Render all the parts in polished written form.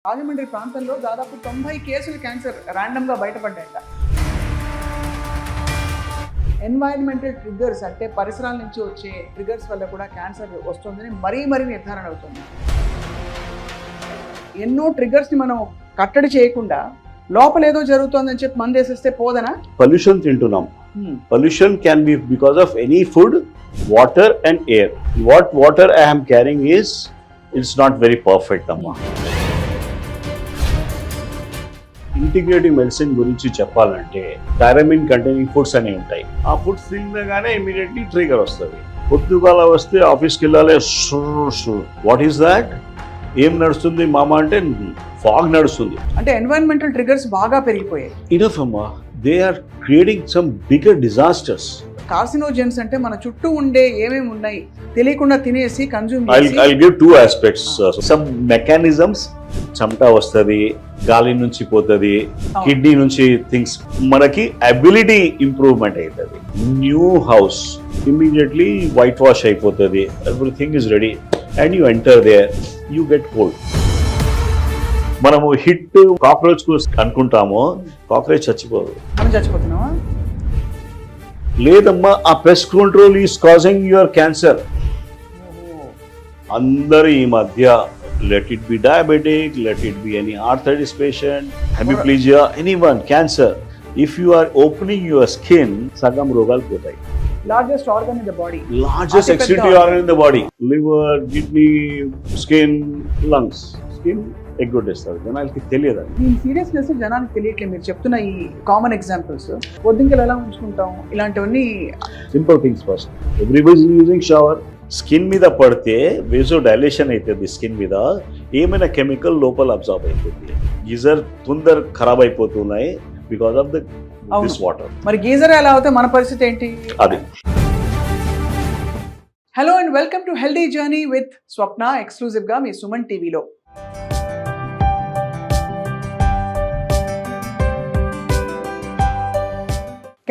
రాజమండ్రి ప్రాంతంలో దాదాపు 90 కేసులు క్యాన్సర్ ర్యాండమ్గా బయటపడ్డాయట. ఎన్వైరన్మెంటల్ ట్రిగ్గర్స్ అంటే పరిసరాల నుంచి వచ్చే ట్రిగ్గర్స్ వల్ల కూడా క్యాన్సర్ వస్తుందని మరీ నిర్ధారణ అవుతుంది. ఎన్నో ట్రిగ్గర్స్ని మనం కట్టడి చేయకుండా లోపల ఏదో జరుగుతుందని చెప్పి మందేసేస్తే పోదనా? పొల్యూషన్ తింటున్నాం. Pollution can be because of any food, water and air. What water I am carrying is it's not very perfect అమ్మా. ఇంటిగ్రేటివ్ మెడిసిన్ గురించి చెప్పాలంటే థైరమిన్ కంటైనింగ్ ఫుడ్స్ అనేవి ఉంటాయి. ఆ ఫుడ్స్ తినగానే ఇమీడియట్లీ ట్రిగర్ వస్తుంది. పొద్దుగాల వస్తే ఆఫీస్కి వెళ్ళాలి, వాట్ ఈస్ దాట్? ఏం నడుస్తుంది మామ అంటే ఫాగ్ నడుస్తుంది. అంటే ఎన్వైరన్మెంటల్ ట్రిగర్స్ బాగా పెరిగిపోయాయి. ఇనఫ్ అమ్మా, they are creating some bigger disasters. Carcinogens అంటే మన చుట్టూ ఉండే ఏమేమి ఉన్నాయి తెలియకుండా తినేసి కన్జ్యూమ్ చేసి. I'll give two aspects. Some mechanisms, చెమట వస్తుంది, గాలి నుంచి పోతుంది, కిడ్నీ నుంచి థింగ్స్, మనకి అబిలిటీ ఇంప్రూవ్మెంట్ అవుతుంది. New house immediately white wash అయిపోతుంది, everything is ready and you enter there, you get cold. మనము హిట్ కాక్రోచ్ కు అనుకుంటాము, కాక్రోచ్ చచ్చిపోదు. మనం చచ్చిపోతున్నామా? లేదమ్మా, ఆ pest control is causing your cancer. అందరూ ఈ మధ్య let it be diabetic, let it be any arthritis patient, hemiplegia, anyone cancer, if you are opening your skin, సగం రోగాలు పోతాయి. Largest organ in the body, largest excretory organ in the body, liver, kidney, skin, lungs. Skin ఎగ్గొట్టేస్తారు, జనాలకి తెలియదు. ఈ seriousness జనానికి తెలియట్లేదు. మీరు చెప్తున్న ఈ కామన్ ఎగ్జాంపుల్స్, పొద్దుంకలు ఎలా ఉంచుకుంటాం, ఇలాంటివన్నీ simple things. First everybody using shower. Skin మీద పడితే వేజో డైలేషన్ అవుతుంది, స్కిన్ మీద ఏమైనా కెమికల్ లోపల అబ్జార్బ్ అవుతుంది. గీజర్ తొందర ఖరాబ్ అయిపోతున్నాయి బికాస్ ఆఫ్ దిస్ వాటర్. మరి గీజర్ ఎలా అవుతే మన పరిస్థితి ఏంటి? అది. Hello and welcome to healthy journey with Swapna, exclusive గా మీ సుమన్ టీవీలో.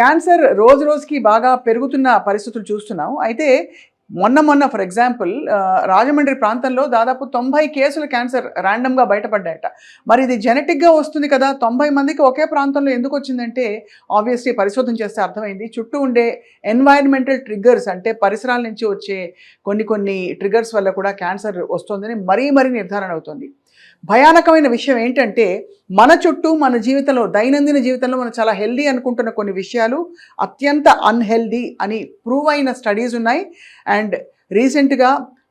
క్యాన్సర్ రోజు రోజుకి బాగా పెరుగుతున్న పరిస్థితులు చూస్తున్నాం. అయితే మొన్న ఫర్ ఎగ్జాంపుల్ రాజమండ్రి ప్రాంతంలో దాదాపు 90 కేసులు క్యాన్సర్ ర్యాండమ్గా బయటపడ్డాయట. మరి ఇది జెనెటిక్గా వస్తుంది కదా, 90 మందికి ఒకే ప్రాంతంలో ఎందుకు వచ్చిందంటే ఆబ్వియస్లీ పరిశోధన చేస్తే అర్థమైంది. చుట్టూ ఉండే ఎన్వైరన్మెంటల్ ట్రిగ్గర్స్ అంటే పరిసరాల నుంచి వచ్చే కొన్ని ట్రిగ్గర్స్ వల్ల కూడా క్యాన్సర్ వస్తుందని మరీ నిర్ధారణ అవుతుంది. భయానకమైన విషయం ఏంటంటే మన చుట్టూ మన జీవితంలో, దైనందిన జీవితంలో మనం చాలా హెల్దీ అనుకుంటున్న కొన్ని విషయాలు అత్యంత అన్హెల్దీ అని ప్రూవ్ అయిన స్టడీస్ ఉన్నాయి. అండ్ రీసెంట్గా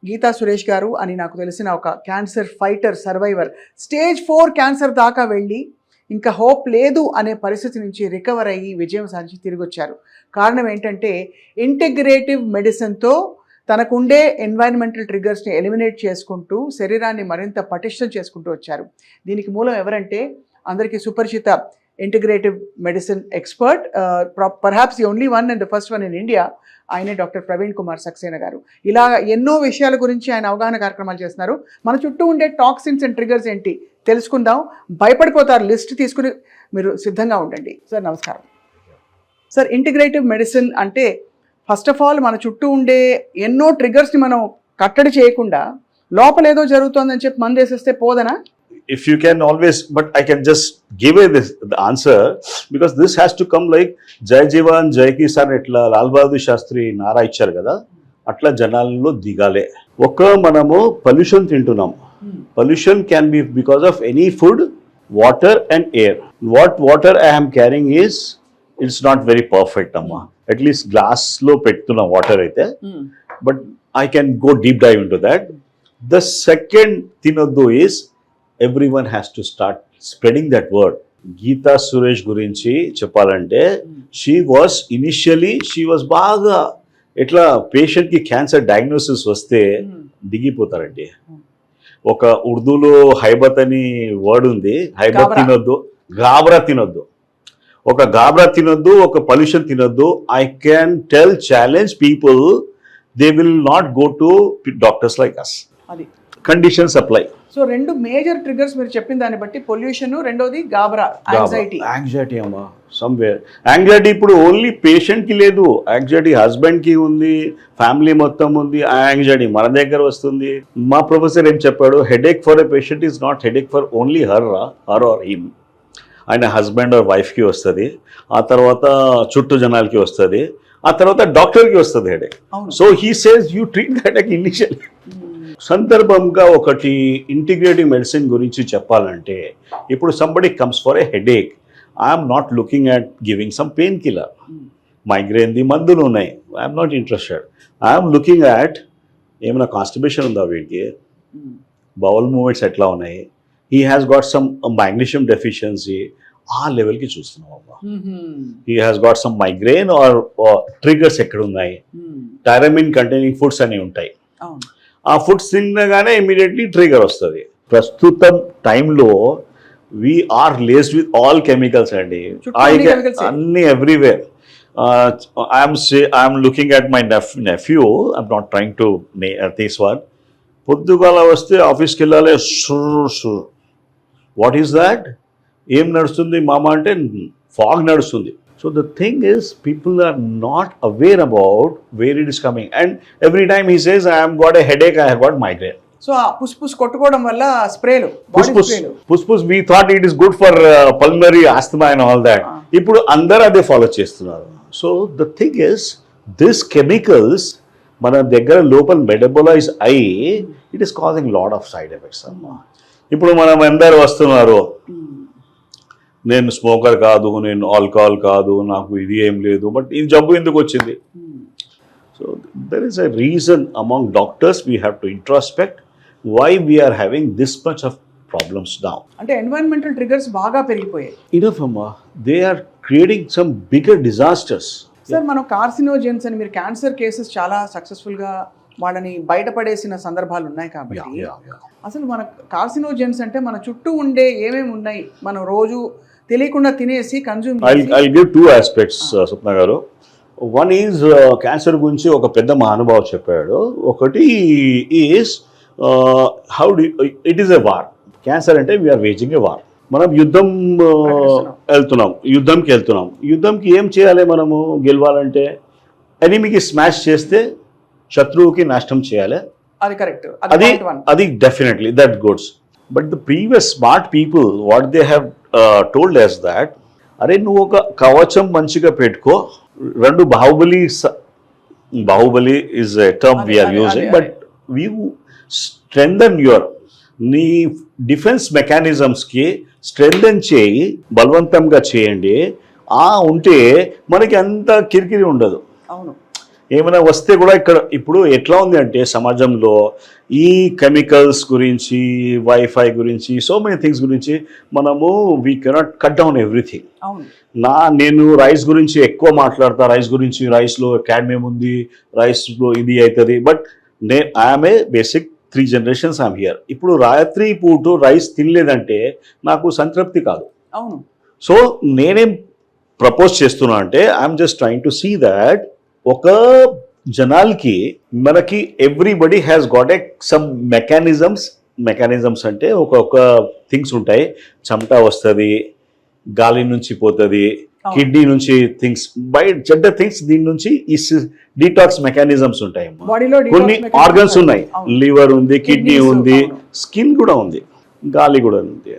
గీతా సురేష్ గారు అని నాకు తెలిసిన ఒక cancer fighter, survivor, stage 4 cancer దాకా వెళ్ళి ఇంకా హోప్ లేదు అనే పరిస్థితి నుంచి రికవర్ అయ్యి విజయం సాధించి తిరిగి వచ్చారు. కారణం ఏంటంటే ఇంటిగ్రేటివ్ మెడిసిన్తో తనకుండే ఎన్వైరన్మెంటల్ ట్రిగ్గర్స్ని ఎలిమినేట్ చేసుకుంటూ శరీరాన్ని మరింత పటిష్టం చేసుకుంటూ వచ్చారు. దీనికి మూలం ఎవరంటే అందరికీ సుపరిచిత integrative medicine expert, perhaps the only one and the first one in India, ఆయనే డాక్టర్ ప్రవీణ్ కుమార్ సక్సేనా గారు. ఇలా ఎన్నో విషయాల గురించి ఆయన అవగాహన కార్యక్రమాలు చేస్తున్నారు. మన చుట్టూ ఉండే టాక్సిన్స్ అండ్ ట్రిగ్గర్స్ ఏంటి తెలుసుకుందాం. భయపడిపోతారు, లిస్ట్ తీసుకుని మీరు సిద్ధంగా ఉండండి. సార్ నమస్కారం. సార్, ఇంటిగ్రేటివ్ మెడిసిన్ అంటే ఫస్ట్ ఆఫ్ ఆల్ మన చుట్టూ ఉండే ఎన్నో ట్రిగ్గర్స్ని మనం కట్టడి చేయకుండా లోపల ఏదో జరుగుతుందని చెప్పి మందేసేస్తే పోదనా? If you can always, but I can just give the answer because this has to come like Jai Jawan, Jai Kisan, etla Lal Bahadur Shastri nara icharu kada, atla janallo digale. Oka manamu pollution tintunam. Pollution can be because of any food, water and air. What water I am carrying is it's not very perfect amma. At least glass lo pettuna water aithe, but I can go deep dive into that. The second tinoddu is everyone has to start spreading that word. Geeta Suresh gurinchi cheppalante, she was baga etla patient ki cancer diagnosis vaste digipotharante. Oka urdu lo haibat ani word undi, haibat tinoddu, gabra tinoddu. ఒక గాబ్రా తినొద్దు, ఒక pollution తినొద్దు. I can challenge people, they will not go to doctors like us. Conditions apply. So రెండు major triggers మీరు చెప్పిన దాన్ని బట్టి pollution, రెండోది గాబరా, యాంగ్జైటీ. యాంగ్జైటీ అమ్మా సమ్వేర్. యాంగ్జైటీ ఇప్పుడు ఓన్లీ పేషెంట్కి లేదు, యాంగ్జైటీ హస్బెండ్కి ఉంది, ఫ్యామిలీ మొత్తం ఉంది. ఆ యాంగ్జైటీ మన దగ్గర వస్తుంది. మా ప్రొఫెసర్ ఏం చెప్పాడు, headache for a patient is not headache for only her or him. ఆయన హస్బెండ్ ఆర్ వైఫ్కి వస్తుంది, ఆ తర్వాత చుట్టూ జనాలకి వస్తుంది, ఆ తర్వాత డాక్టర్కి వస్తుంది headache. So he says you treat headache initial. సందర్భంగా ఒకటి ఇంటిగ్రేటివ్ మెడిసిన్ గురించి చెప్పాలంటే, ఇప్పుడు somebody comes for a headache, I'm not looking at giving some pain killer. మైగ్రేన్ది మందులు ఉన్నాయి, I'm not interested. I'm looking at ఏమైనా కాన్స్టిపేషన్ ఉందా వీడికి, బౌల్ మూమెంట్స్ ఎట్లా ఉన్నాయి, he has got some magnesium deficiency, ఆ లెవెల్కి చూస్తున్నాం అమ్మా. He has got some migraine or triggers ఎక్కడ ఉన్నాయి, టైరమిన్ కంటైనింగ్ ఫుడ్స్ అనేవి ఉంటాయి. ఆ ఫుడ్స్ తినగానే ఇమీడియట్లీ ట్రిగర్ వస్తుంది. ప్రస్తుతం టైంలో we're laced with all chemicals అండి, అన్ని everywhere. I'm looking at my nephew, I'm not trying to this one. పొద్దుగాల వస్తే ఆఫీస్కి వెళ్ళాలి, వాట్ ఈస్ దాట్, ఏం నడుస్తుంది మామ అంటే ఫాగ్ నడుస్తుంది. So the thing is, people are not aware about where it is coming, and every time he says, I have got a headache, I have got migraine. So push కొట్టుకోవడం వల్ల స్ప్రేలు, పుస్ we thought it is good for pulmonary asthma and all that. ఇప్పుడు అందరూ అదే follow చేస్తున్నారు. So the thing is, these chemicals మన దగ్గర లోపల మెటబలైజ్ అయ్యి it is causing lot of side effects. ఇప్పుడు మనం అందరూ వస్తున్నారు, నేను స్మోకర్ కాదు, నేను ఆల్కహాల్ కాదు, నాకు ఇది ఏం లేదు, బట్ ఈ జబ్బు ఎందుకు వచ్చింది? So there is a reason among doctors, we have to introspect why we are having this much of problems now. అంటే ఎన్వైరన్మెంటల్ ట్రిగర్స్ బాగా పెరిగిపోయాయి. ఇనఫ్ అమ్మా, they are creating some bigger disasters. Sir, మనం కార్సినోజెన్స్ అని, మీరు క్యాన్సర్ కేసెస్ చాలా సక్సెస్ఫుల్గా వాళ్ళని బయటపడేసిన సందర్భాలు ఉన్నాయి కాబట్టి, అసలు మన కార్సినోజెన్స్ అంటే మన చుట్టూ ఉండే ఏమేమి ఉన్నాయి, మనం రోజు తెలియకుండా తినేసి consume. I'll give two aspects, స్వప్న గారు. వన్ ఈజ్ క్యాన్సర్ గురించి ఒక పెద్ద మహానుభావు చెప్పాడు. ఒకటి is how do it is a war. Cancer అంటే వీఆర్ వేజింగ్ ఎ వార్. మనం యుద్ధంకి వెళ్తున్నాం. యుద్ధంకి ఏం చేయాలి మనము గెలవాలంటే? ఎనిమికి స్మాష్ చేస్తే శత్రువుకి నాశనం చేయాలి. అది కరెక్ట్, అది definitely that goods. But the previous smart people what they have told us that, అరే నువ్వు ఒక కవచం మంచిగా పెట్టుకో. రెండు Baahubali is a term we're using, but we strengthen నీ డిఫెన్స్ మెకానిజమ్స్కి స్ట్రెంథన్ చేయి, బలవంతంగా చేయండి. ఉంటే మనకి అంత కిరికిరి ఉండదు. అవును, ఏమైనా వస్తే కూడా ఇక్కడ ఇప్పుడు ఎట్లా ఉంది అంటే సమాజంలో ఈ కెమికల్స్ గురించి, వైఫై గురించి, సో మెనీ థింగ్స్ గురించి మనము we cannot cut down everything. నేను రైస్ గురించి ఎక్కువ మాట్లాడతా, రైస్లో క్యాడ్మియం ఉంది, రైస్లో ఇది అవుతుంది. But I'm a basic 3 generations I'm here. ఇప్పుడు రాత్రి పూట రైస్ తినలేదంటే నాకు సంతృప్తి కాదు. అవును. సో నేనేం ప్రపోజ్ చేస్తున్నా అంటే, I'm just trying to see that ఒక జనాలకి మనకి everybody has got a some mechanisms అంటే ఒక థింగ్స్ ఉంటాయి. చెమట వస్తుంది, గాలి నుంచి పోతుంది, కిడ్నీ నుంచి థింగ్స్, బయట చెడ్డ థింగ్స్ దీని నుంచి ఈ డీటాక్స్ మెకానిజమ్స్ ఉంటాయి. కొన్ని ఆర్గన్స్ ఉన్నాయి, లివర్ ఉంది, కిడ్నీ ఉంది, స్కిన్ కూడా ఉంది, గాలి కూడా ఉంది.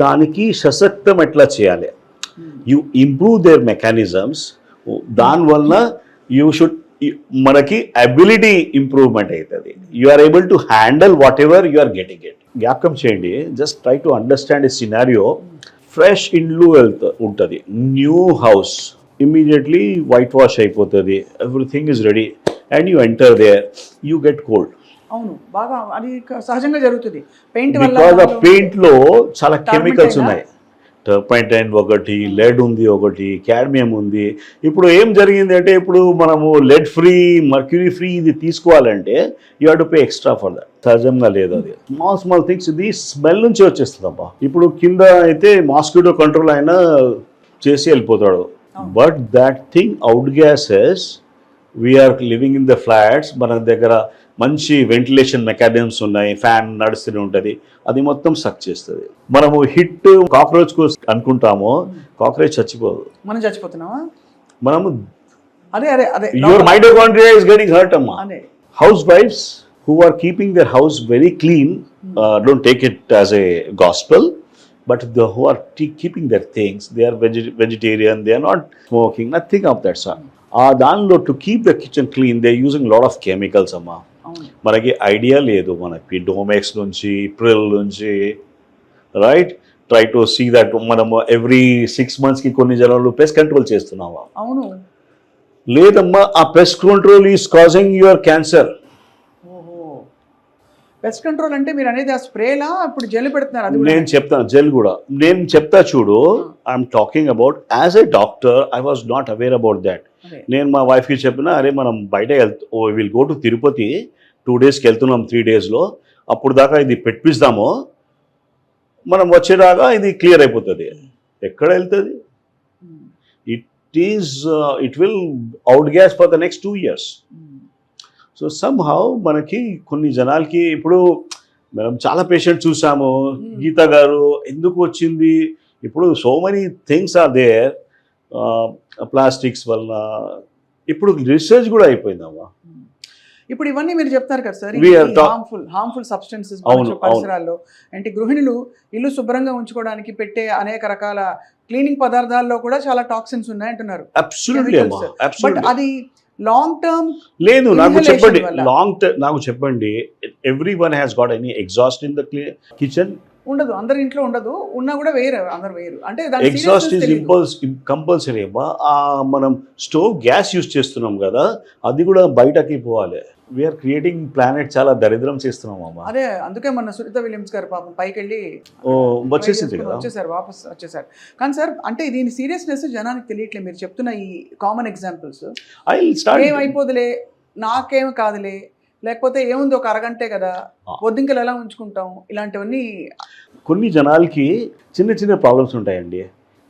దానికి సశక్తం ఎట్లా చేయాలి? You improve their mechanisms. దానివల్ల మనకి అబిలిటీ ఇంప్రూవ్మెంట్ అవుతుంది. You are able to handle whatever you are getting it. జ్ఞాపకం చేయండి, just try to understand a scenario. Fresh ఇండ్లు ఉంటుంది, new house, immediately white wash అయిపోతుంది, everything is ready, and you enter there, you get cold. అవును, బాగా అది సహజంగా జరుగుతుంది. పెయింట్ లో చాలా కెమికల్స్ ఉన్నాయి. టర్పంటైన్ ఒకటి, లెడ్ ఉంది, ఒకటి క్యాడ్మియం ఉంది. ఇప్పుడు ఏం జరిగింది అంటే, ఇప్పుడు మనము లెడ్ ఫ్రీ, మర్క్యూరీ ఫ్రీ ఇది తీసుకోవాలంటే you have to pay extra for that. సహజంగా లేదు అది. స్మాల్ థింగ్స్, ఇది స్మెల్ నుంచి వచ్చేస్తుంది అబ్బా. ఇప్పుడు కింద అయితే మాస్కిటో కంట్రోల్ అయినా చేసి వెళ్ళిపోతాడు, but that thing out gases, we're living in the flats, మన దగ్గర మంచి వెంటిలేషన్ మెకానిజమ్స్ ఉన్నాయి, ఫ్యాన్ నడుస్తూనే ఉంటుంది, అది మొత్తం సక్ చేస్తుంది. మనము హిట్ కాక్రోచ్ అనుకుంటామో కాక్రోచ్ చచ్చిపోదు, మనం చచ్చిపోతున్నావా? మనము అదే అదే అదే your mitochondria is getting hurt అమ్మా. అదే హౌస్ వైఫ్స్ who are keeping their house very clean, don't take it as a gospel, but who are keeping their things, they are vegetarian, they are not smoking, nothing of that sort. దానిలో to keep the kitchen clean they using lot of chemicals అమ్మా. మనకి idea లేదు, మనకి Domex నుంచి Pril నుంచి right try to see that మనము every 6 months కొన్ని జనాలు పెస్ట్ కంట్రోల్ చేస్తున్నామా? అవును. లేదమ్మా, ఆ pest control is causing your cancer. Pest control అంటే మీరు అనేది ఆ స్ప్రేలా ఇప్పుడు జెల్ పెడుతున్నారు? అది నేను చెప్తాను, జెల్ కూడా నేను చెప్తా చూడు. I'm talking about as a doctor, I was not aware about that. నేను మా వైఫ్కి చెప్పిన, అరే మనం బయట విల్ గో టు తిరుపతి 2 daysకి వెళ్తున్నాం, 3 daysలో, అప్పుడు దాకా ఇది పెట్టిస్తాము, మనం వచ్చేదాకా ఇది క్లియర్ అయిపోతుంది. ఎక్కడ వెళ్తుంది? It will out gas for the next 2 years. So somehow మనకి కొన్ని జనాలకి ఇప్పుడు మనం చాలా పేషెంట్ చూసాము. గీత గారు ఎందుకు వచ్చింది? ఇప్పుడు so many things are there, plastics వల్ల ఇప్పుడు రీసెర్చ్ కూడా అయిపోయిందమ్మా. ఇప్పుడు ఇవన్నీ మీరు చెప్తారు కదా సార్, హార్మ్ఫుల్ సబ్స్టెన్సెస్ పరిసరాల్లో. అంటే గృహిణులు ఇల్లు శుభ్రంగా ఉంచుకోవడానికి పెట్టే అనేక రకాల క్లీనింగ్ పదార్థాల్లో కూడా చాలా టాక్సిన్స్ ఉన్నాయంటున్నారు. బట్ అది లాంగ్ టర్మ్ లేదు. నాకు చెప్పండి, నాకు చెప్పండి, every one has got any exhaust in the kitchen? ఉండదు, అందరి ఇంట్లో ఉండదు, ఉన్నా కూడా వేరు, అందరు వేరు. అంటే ఎగ్జాస్ట్ ఈజ్ కంపల్సరీ అమ్మా. మనం స్టవ్ గ్యాస్ యూజ్ చేస్తున్నాం కదా, అది కూడా బయటకి పోవాలి. వీఆర్ క్రియేటింగ్ ప్లానెట్, చాలా దరిద్రం చేస్తున్నాం అమ్మా. అదే అందుకే మన సునీత విలియమ్స్ గారు పాపం పైకి వెళ్ళి వచ్చేసింది కదా, వచ్చేసారు, వాపస్ వచ్చేసారు. కానీ సార్ అంటే దీని సీరియస్నెస్ జనానికి తెలియట్లేదు. మీరు చెప్తున్న ఈ కామన్ ఎగ్జాంపుల్స్ ఏమైపోదులే, నాకేం కాదులే, లేకపోతే ఏముంది ఒక అరగంటే కదా, పొద్దుంకలు ఎలా ఉంచుకుంటాం, ఇలాంటివన్నీ. కొన్ని జనాలకి చిన్న చిన్న ప్రాబ్లమ్స్ ఉంటాయండి.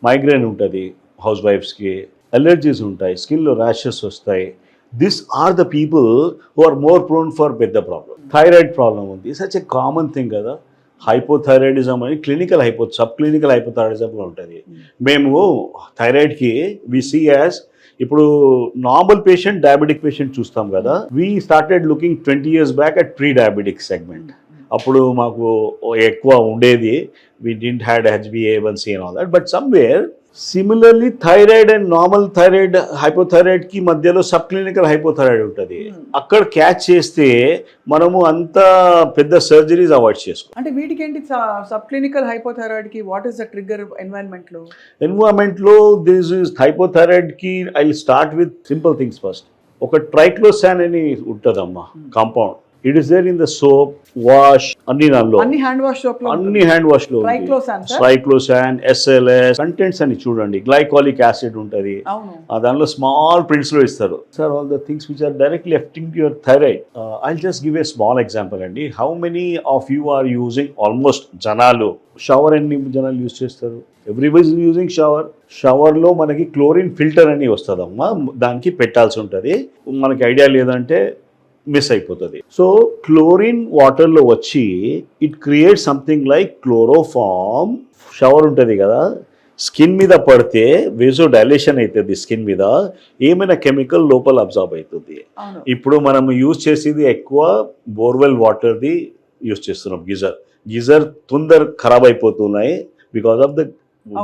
మైగ్రేన్ ఉంటుంది హౌస్ వైఫ్స్కి, అలర్జీస్ ఉంటాయి, స్కిన్లో ర్యాషెస్ వస్తాయి. This are the people who are more prone for పెద్ద ప్రాబ్లమ్. థైరాయిడ్ ప్రాబ్లం ఉంది, సచ్ ఎ కామన్ థింగ్ కదా. హైపోథైరాయిడిజం అని క్లినికల్ సబ్ క్లినికల్ హైపోథైరాయిడిజంలో ఉంటుంది. మేము థైరాయిడ్కి వి సీ యాజ్, ఇప్పుడు నార్మల్ పేషెంట్, డయాబెటిక్ పేషెంట్ చూస్తాం కదా, we started looking 20 years back at pre diabetic segment. అప్పుడు మాకు ఎక్కువ ఉండేది, we didn't had HbA1c and all that. But somewhere similarly thyroid and normal thyroid, hypothyroid కి మధ్యలో sub clinical hypothyroid ఉంటుంది. అక్కడ క్యాచ్ చేస్తే మనము అంత పెద్ద సర్జరీస్ అవాయిడ్ చేసుకోవాలి. అంటే వీటికి ఏంటి సబ్ క్లినికల్ హైపోథైరాయిడ్ కి what is the trigger environment లో దిస్ ఇస్ హైపోథైరాయిడ్ కి I start with simple things. First ఒక ట్రైక్లోసాన్ అని ఉంటుందమ్మా compound. It is there in the soap, wash, అన్ని హ్యాండ్ వాష్ లో ట్రైక్లోసాన్, SLS కంటెంట్స్ అని చూడండి. గ్లైకాలిక్ యాసిడ్ ఉంటుంది, దానిలో స్మాల్ ప్రింట్స్ లో ఇస్తారు. Sir all the things which are directly affecting your thyroid. I just give a small example అండి. How many of you are using, almost జనాలు shower ఎన్ని జనాలు యూజ్ చేస్తారు? Everybody is using shower. షవర్లో మనకి chlorine filter అని వస్తుందమ్మా, దానికి పెట్టాల్సి ఉంటుంది. మనకి ఐడియా లేదంటే మిస్ అయిపోతుంది. సో క్లోరిన్ వాటర్లో వచ్చి it create something like chloroform. Shower ఉంటుంది కదా, స్కిన్ మీద పడితే వేజో డైలేషన్ అవుతుంది, స్కిన్ మీద ఏమైనా కెమికల్ లోపల అబ్జార్బ్ అవుతుంది. ఇప్పుడు మనం యూజ్ చేసేది ఎక్కువ బోర్వెల్ వాటర్ది యూజ్ చేస్తున్నాం. గీజర్ తొందర ఖరాబ్ అయిపోతున్నాయి because of the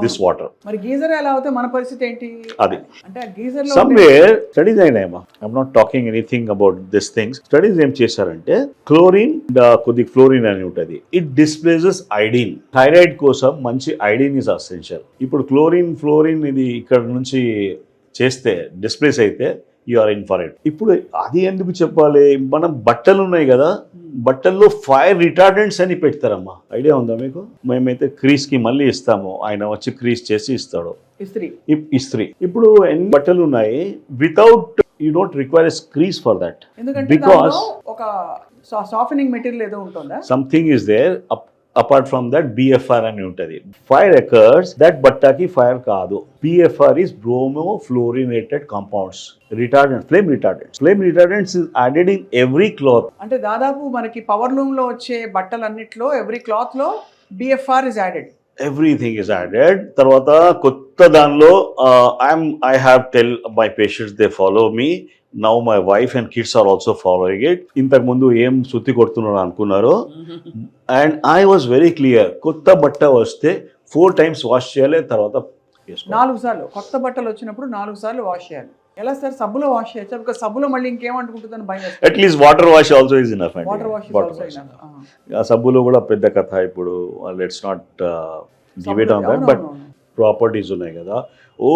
this water. మరి గీజర్ ఎలా అవుతే మన పరిస్థితి ఏంటి? అది అంటే గీజర్ లో సమ్వేర్ స్టడీస్ అయినాయమ్మా. I'm not talking anything about this things. Studies ఏం చేశారంటే, క్లోరిన్, కొద్ది ఫ్లోరిన్ అని ఉంటుంది, ఇట్ డిస్ప్లేసెస్ ఐడిన్. థైరాయిడ్ కోసం మంచి ఐడిన్ ఇస్ అసెన్షియల్. ఇప్పుడు ఫ్లోరిన్ ఇది ఇక్కడ నుంచి చేస్తే డిస్ప్లేస్ అయితే you are in for it. ఇప్పుడు అది ఎందుకు చెప్పాలి? మనం బట్టలు ఉన్నాయి కదా, బట్టల్లో ఫైర్ రిటార్డెంట్స్ అని పెడతారమ్మా. ఐడియా ఉందా మీకు? మేమైతే క్రీస్ కి మళ్ళీ ఇస్తాము, ఆయన వచ్చి క్రీస్ చేసి ఇస్తాడు, ఇస్త్రీ. ఇప్పుడు ఎన్ని బట్టలు ఉన్నాయి, without you don't require a crease for that, because ఒక సాఫ్టనింగ్ మెటీరియల్ ఏదో ఉంటుందా, something is there. Apart from that BFR అని ఉంటుంది. ఫైర్ ఎకర్స్ దట్ బట్టాకి ఫైర్ కాదు. BFR is bromo fluorinated compounds, retardant, flame retardants is added in every cloth. అంటే దాదాపు మనకి పవర్ లూమ్ లో వచ్చే బట్టలన్నిట్లో ఎవ్రీ క్లాత్ లో BFR is added. Everything is added. తర్వాత కొత్త దానిలో I have tell my patients, they follow me. Now my wife and kids are also following it. ఇంతకు ముందు ఏం సుత్తి కొడుతున్నారు అనుకున్నారు. And I was very clear, కొత్త బట్ట వస్తే 4 times వాష్ చేయాలి, తర్వాత 4 సార్లు. కొత్త బట్టలు వచ్చినప్పుడు 4 సార్లు వాష్ చేయాలి. ఎలా సార్, సబ్బులో వాష్ చేయొచ్చా? బికాజ్ సబ్బులో మళ్ళీ ఇంకేమంటుకుంటుందని భయం. At least water wash also is enough. Water wash ఆ సబ్బులో కూడా పెద్ద కథ ఇప్పుడు. Let's not give it on that, but properties ఉన్నాయి కదా. ఓ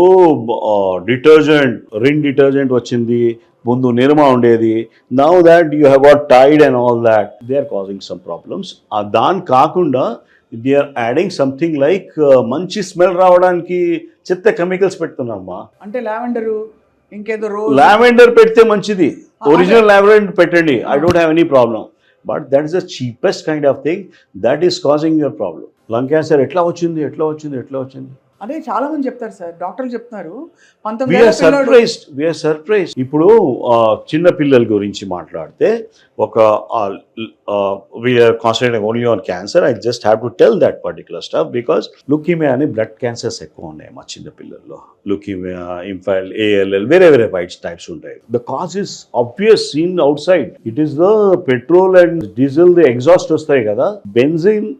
డిటర్జెంట్, రిన్ డిటర్జెంట్ వచ్చింది, ముందు నిర్మా ఉండేది. Now that you have got Tide and all that, they are causing some problems. దాని కాకుండా they are adding something like మంచి స్మెల్ రావడానికి చెత్త కెమికల్స్ పెడుతున్నామ్మా. అంటే లావెండరు, ఇంకేదో లావెండర్ పెడితే మంచిది, ఒరిజినల్ లావెండర్ పెట్టండి, I don't have any problem. But that is the cheapest kind of thing that is causing your problem. Lung cancer ఎట్లా వచ్చింది? అదే చాలా మంది చెప్తారు సార్, డాక్టర్లు చెప్తారు. సర్ప్రైజ్. ఇప్పుడు చిన్న పిల్లల గురించి మాట్లాడితే ఒక we're concentrating only on cancer. I just have to tell that particular stuff because leukaemia అని బ్లడ్ క్యాన్సర్స్ ఎక్కువ ఉన్నాయి మా చిన్న పిల్లల్లో. లుకీమియా, ఇంఫైల్, ALL, వేరే వైట్స్ టైప్స్ ఉంటాయి. The cause is obvious, seen outside. It is the petrol and diesel, the exhaust వస్తాయి కదా, బెంజిన్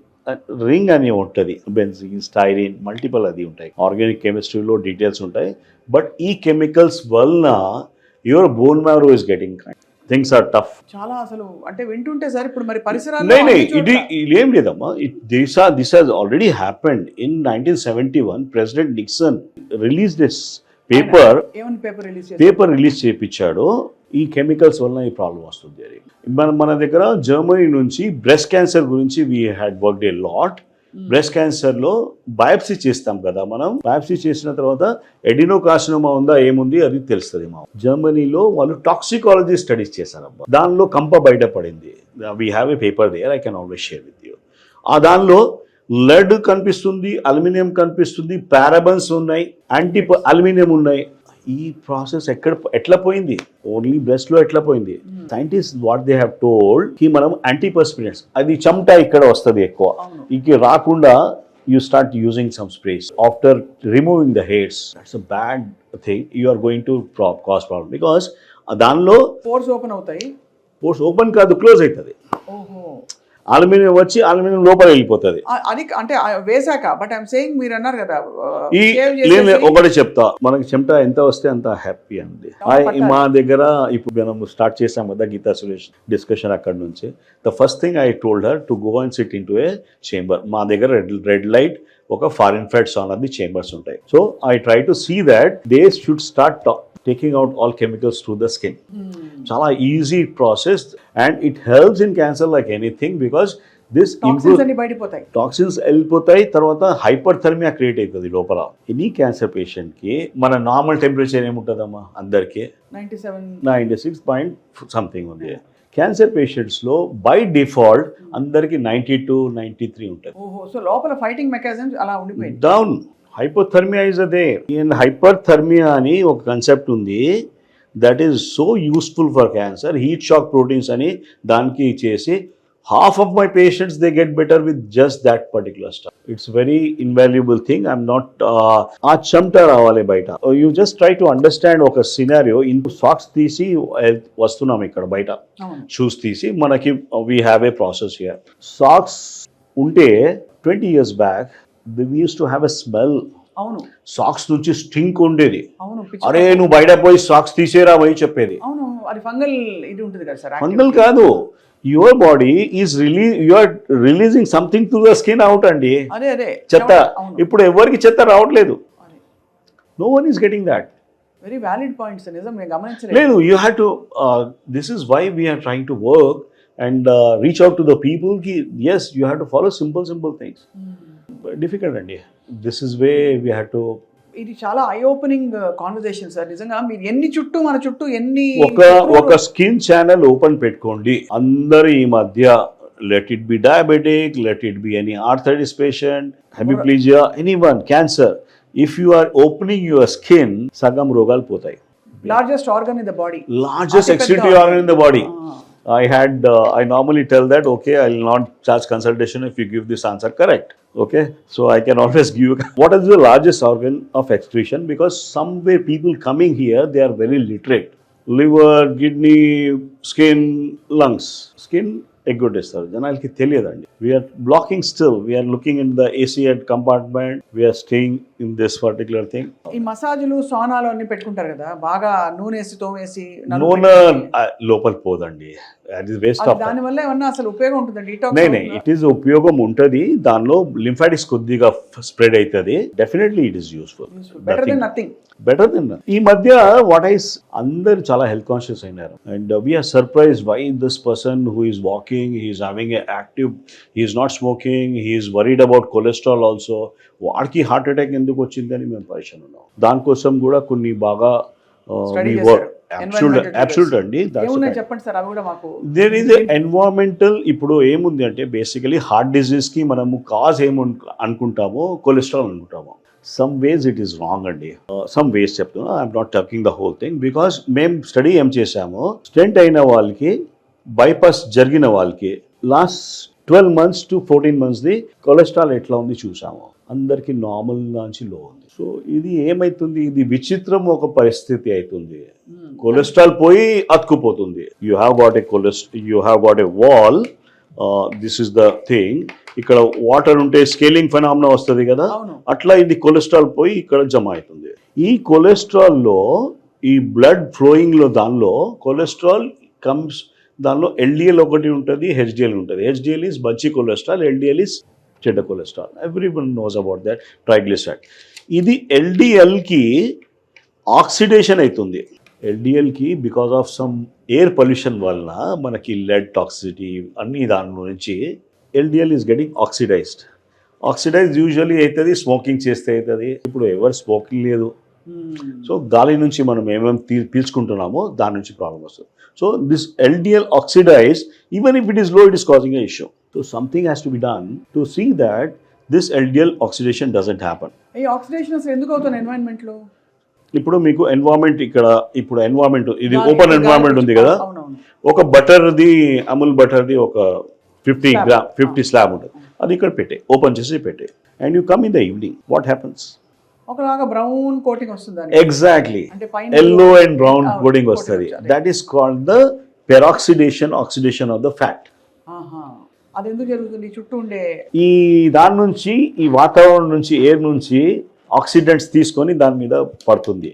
రింగ్ అని ఉంటుంది, బెంజిన్, స్టైరిన్, మల్టిపుల్ అది ఉంటాయి. ఆర్గానిక్ కెమిస్ట్రీలో డీటెయిల్స్ ఉంటాయి. బట్ ఈ కెమికల్స్ వలన your bone marrow is getting things are tough. చాలా అసలు అంటే వింటుంటే సార్ ఇప్పుడు మరి పరిసరాలు ఇది ఏం లేదమ్మా. This has already happened in 1971. President Nixon release this paper release చేయించాడు. ఈ కెమికల్స్ వలన ఈ ప్రాబ్లం వస్తుంది అని. మన దగ్గర జర్మనీ నుంచి బ్రెస్ట్ క్యాన్సర్ గురించి we had worked a lot. Breast క్యాన్సర్లో బయాప్సీ చేస్తాం కదా మనం. బయాప్సీ చేసిన తర్వాత ఎడినోకార్సినోమా ఉందా ఏముంది అది తెలుస్తుంది. మా జర్మనీలో వాళ్ళు టాక్సికాలజీ స్టడీస్ చేశారమ్మా. దానిలో కంప బయటపడింది. We have a paper there, I can always share with you. ఆ దానిలో లెడ్ కనిపిస్తుంది, అల్యూమినియం కనిపిస్తుంది, పారాబన్స్ ఉన్నాయి, అల్యూమినియం ఉన్నాయి. ఈ ప్రాసెస్ ఎట్లా పోయింది? ఓన్లీ బ్రెస్ట్ లో ఎట్లా పోయింది? Scientist what they have told కి మనం యాంటీపర్స్పిరెంట్స్, అది చెమట ఇక్కడ వస్తుంది ఎక్కువ, ఇక రాకుండా you start using some sprays. After removing the hairs, that's a bad thing. You are going to cause problem because దానిలో పోర్స్ ఓపెన్ అవుతాయి. పోర్స్ ఓపెన్ కాదు, క్లోజ్ అవుతుంది. అల్యూమినియం వచ్చి అల్యూమినియం లోపల వెళ్ళిపోతుంది. అది అంటే వేసాక. బట్ ఐఎమ్ సేయింగ్ మీరు అన్నారు కదా, ఒకటి చెప్తా, మనకి చెమట ఎంత వస్తే అంత హ్యాపీ అండి. మా దగ్గర ఇప్పుడు మనం స్టార్ట్ చేసాం కదా గీతా సురేష్ డిస్కషన్, అక్కడ నుంచి the first thing I told her to go and sit into a chamber. మా దగ్గర రెడ్ లైట్, ఒక ఫార్ ఇన్ఫ్రారెడ్ సాన్ అది చేంబర్స్ ఉంటాయి. So I try to see that they should start taking out all chemicals through the skin. Chala easy process and it helps in cancer like anything because this toxins ani bayadi potai, toxins ellipotai, tarvata hyperthermia create aitadi lopala. Any cancer patient ki mana normal temperature em untadamma andarki 96 point something undi. Cancer patients లో by default అందరికి 92, 93 ఉంటుంది. So లోపల fighting mechanisms అలా ఉండిపోయింది. Down hypothermia is అదే. హైపర్థర్మియా అని ఒక concept ఉంది that is so useful for cancer. Heat shock proteins అని దానికి చేసి half of my patients they get better with just that particular stuff. It's very invaluable thing. I'm not aa chamta ravale baita. You just try to understand oka scenario. In socks తీసి వస్తున్నాం ఇక్కడ బయట, shoes తీసి మనకి we have a process here. Socks ఉంటే 20 years back we used to have a smell. అవును, socks నుంచి stink ఉండేది. అవును, అరే నువ్వు బయట పోయి సాక్స్ తీసేరా అని చెప్పేది. అవును, అది ఫంగల్ ఇది ఉంటుంది కదా సార్. ఫంగల్ కాదు, your body is you are releasing something through the skin out andi. అదే చెత్త. ఇప్పుడు ఎవరికి చెత్త రావట్లేదు. No one is getting that. Very valid points నిజం, నేను గమనించలేదు. లేదు, you have to this is why we are trying to work and reach out to the people ki yes you have to follow simple things. Difficult అండి. This is way we have to. ఇది చాలా eye opening conversation sir. నిజంగా మీరు ఎన్ని మన చుట్టూ ఎన్ని ఒక స్కిన్ ఛానల్ ఓపెన్ పెట్టుకోండి. అందరు ఈ మధ్య let it be diabetic, let it be any arthritis patient, hemiplegia, anyone, cancer. If you are opening your skin, sagam rogal potai. Largest organ in the body. Largest Artificial excretory organ in the body. Ah. I normally tell that, okay, I will not charge consultation if you give this answer correct. Okay, so I can always give you what is the largest organ of excretion, because somewhere people coming here, they are very literate. Liver, kidney, skin, lungs. Skin ఎగ్గొట్టేస్తారు, జనాలకి తెలియదండి. We're blocking still, we're looking in the AC compartment, we're staying in this particular thing. ఈ మసాజులు సోనాలు అన్ని పెట్టుకుంటారు కదా, బాగా నూనె వేసి తోమేసి నూనె లోపల పోదండి, అది వేస్ట్ ఆఫ్. దాని వల్ల ఏమన్నా అసలు ఉపయోగం ఉంటుందండి? ఇట్ ఈస్ ఉపయోగం ఉంటుంది, దానిలో లింఫాటిక్స్ కొద్దిగా స్ప్రెడ్ అవుతుంది. Definitely it is useful, better than nothing. Better than. ఈ మధ్య వాట్ ఐస్ అందరు చాలా హెల్త్ కాన్షియస్ అయినారు, and we're surprise why this person who is walking, he is having a active, he is not smoking, he is worried about cholesterol also. వాడికి heart attack ఎందుకు వచ్చిందని మేము పరిచయం ఉన్నాం. దానికోసం కూడా కొన్ని బాగా అబ్సల్యూట్ అండి. చెప్పండి సార్, అవి కూడా మాకు. There is environmental. ఇప్పుడు ఏముంది అంటే బేసికలీ హార్ట్ డిజీజ్ కి మనము కాజ్ అనుకుంటామో కొలెస్ట్రాల్ అనుకుంటాము. Some ways it is wrong అండి. సమ్ వేస్ చెప్తున్నా, I'm not talking the whole thing, because మేము స్టడీ ఏం చేసాము, స్టెంట్ అయిన వాళ్ళకి, బైపాస్ జరిగిన వాళ్ళకి last 12 months to 14 months the cholesterol ఎట్లా ఉంది చూసాము. అందరికి నార్మల్ నుంచి లో ఉంది. సో ఇది ఏమైతుంది, ఇది విచిత్రం ఒక పరిస్థితి అవుతుంది. కొలెస్ట్రాల్ పోయి అతుకుపోతుంది. You have got a wall, this is the thing. ఇక్కడ వాటర్ ఉంటే స్కేలింగ్ ఫెనామినా వస్తుంది కదా, అట్లా ఇది కొలెస్ట్రాల్ పోయి ఇక్కడ జమ అవుతుంది. ఈ కొలెస్ట్రాల్ లో, ఈ బ్లడ్ ఫ్లోయింగ్ లో, దానిలో కొలెస్ట్రాల్ కమ్స్, దానిలో ఎల్డిఎల్ ఒకటి ఉంటుంది, హెచ్డిఎల్ ఉంటుంది. హెచ్డిఎల్ ఈస్ మంచి కొలెస్ట్రాల్, ఎల్డిఎల్ ఈస్ చెడ్డ cholesterol. Everyone knows about that. Triglyceride. ఇది ఎల్డిఎల్కి ఆక్సిడేషన్ అవుతుంది. ఎల్డిఎల్కి because of some air pollution వలన మనకి లెడ్ టాక్సిటీ అన్ని దాని నుంచి LDL is getting oxidized. Usually అవుతుంది స్మోకింగ్ చేస్తే అవుతుంది. ఇప్పుడు ఎవరు స్మోకింగ్ లేదు, సో గాలి నుంచి మనం ఏమేమి పీల్చుకుంటున్నామో దాని నుంచి ప్రాబ్లం వస్తుంది. So this LDL oxidize, even if it is low, it is causing a issue. So something has to be done to see that this LDL oxidation doesn't happen. ఈ oxidation అసలు ఎందుకు అవుతుంది ఎన్వైరన్మెంట్ లో? ఇప్పుడు మీకు environment, ఇక్కడ ఇప్పుడు environment, ఇది ఓపెన్ ఎన్వైరన్మెంట్ ఉంది కదా, ఒక బటర్ది, అమూల్ బటర్ది ఒక 50 స్లాబ్ ఉంటుంది, అది ఇక్కడ పెట్టే, ఓపెన్ చేసి పెట్టే, and you come in the evening, what happens, ఒకలాగా బ్రౌన్ కోటింగ్ వస్తుంది. Exactly, yellow and brown coating వస్తుంది. That is called the oxidation of the fat. అది ఎందుకు జరుగుతుంది? చుట్టూ ఉండే ఈ దాని నుంచి, ఈ వాతావరణం నుంచి, ఎయిర్ నుంచి ఆక్సిడెంట్స్ తీసుకొని దాని మీద పడుతుంది.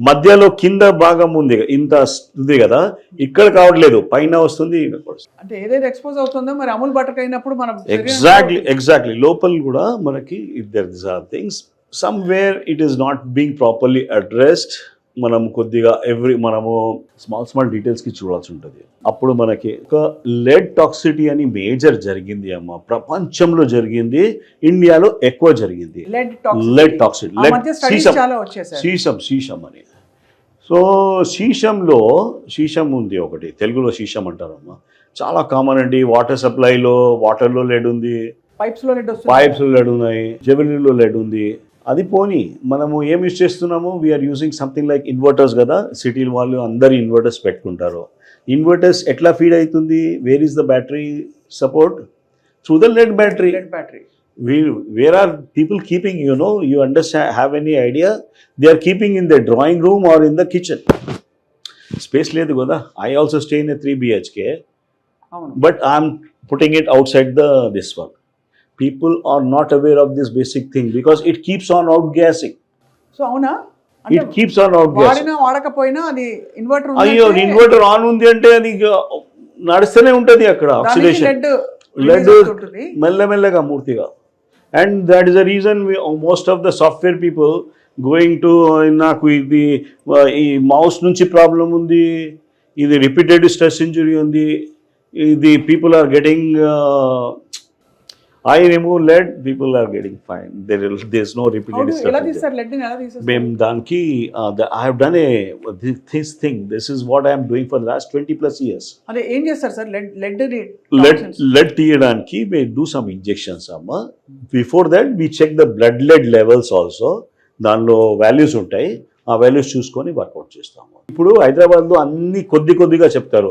మధ్యలో కింద భాగం ఉంది, ఇంత ఉంది కదా, ఇక్కడ కావట్లేదు, పైన వస్తుంది. అంటే ఏదైతే ఎక్స్పోజ్ అవుతుందో మరి అమూల్ బటర్ అయినప్పుడు మనం ఎగ్జాక్ట్లీ లోపల కూడా మనకి there are things somewhere it is not being properly addressed. మనం కొద్దిగా మనము స్మాల్ డీటెయిల్స్కి చూడాల్సి ఉంటుంది. అప్పుడు మనకి ఒక లెడ్ టాక్సిటీ అని మేజర్ జరిగింది అమ్మ, ప్రపంచంలో జరిగింది, ఇండియాలో ఎక్కువ జరిగింది. లెడ్ టాక్సిటీ, శీషం అని. సో శీషం ఉంది ఒకటి, తెలుగులో శీషం అంటారమ్మా, చాలా కామన్ అండి. వాటర్ సప్లైలో, వాటర్లో లెడ్ ఉంది, పైప్స్లో లెడ్ ఉన్నాయి, జెవెలీలో లెడ్ ఉంది. అది పోనీ మనము ఏం యూజ్ చేస్తున్నాము, we're using something like inverters కదా, సిటీ వాళ్ళు అందరు ఇన్వర్టర్స్ పెట్టుకుంటారు. ఇన్వర్టర్స్ ఎట్లా ఫీడ్ అవుతుంది, where is the battery support, through the lead battery. Where are people keeping, you understand, have any idea? They are keeping in the drawing room or in the kitchen. Space లేదు కదా. I also stay in a 3 BHK, but I'm putting it outside this one. People are not aware of this basic thing because it keeps on outgassing. So avuna, it keeps on outgassing. వాడినా వాడకపోయినా అది inverter ఉంది. అయ్యో, inverter on ఉంది అంటే అది నడుస్తూనే ఉంటుంది అక్కడ, ఆక్సిడేషన్, లెడ్ మెల్లమెల్లగా మూర్తిగా. And that is the reason most of the software people going to, నాకు ఇది ఈ మౌస్ నుంచి ప్రాబ్లం ఉంది, ఇది రిపీటెడ్ స్ట్రెస్ ఇంజురీ ఉంది, ఇది people are getting I remove lead, people are getting fine. There's no How repeated do stuff. ఎలా తీస్తారు లెడ్ ని ఎలా తీసేస్తారు? మేము దానికి I have done this thing. This is what I am doing for the last 20+ years. అదే ఏం చేస్తారు సార్ లెడ్ Lead తీయడానికి we do some injections అమ్మ. Before that we check the blood lead levels also. దానిలో values ఉంటాయి, ఆ values చూసుకొని work out చేస్తాము. ఇప్పుడు హైదరాబాద్లో అన్ని కొద్దిగా చెప్తారు.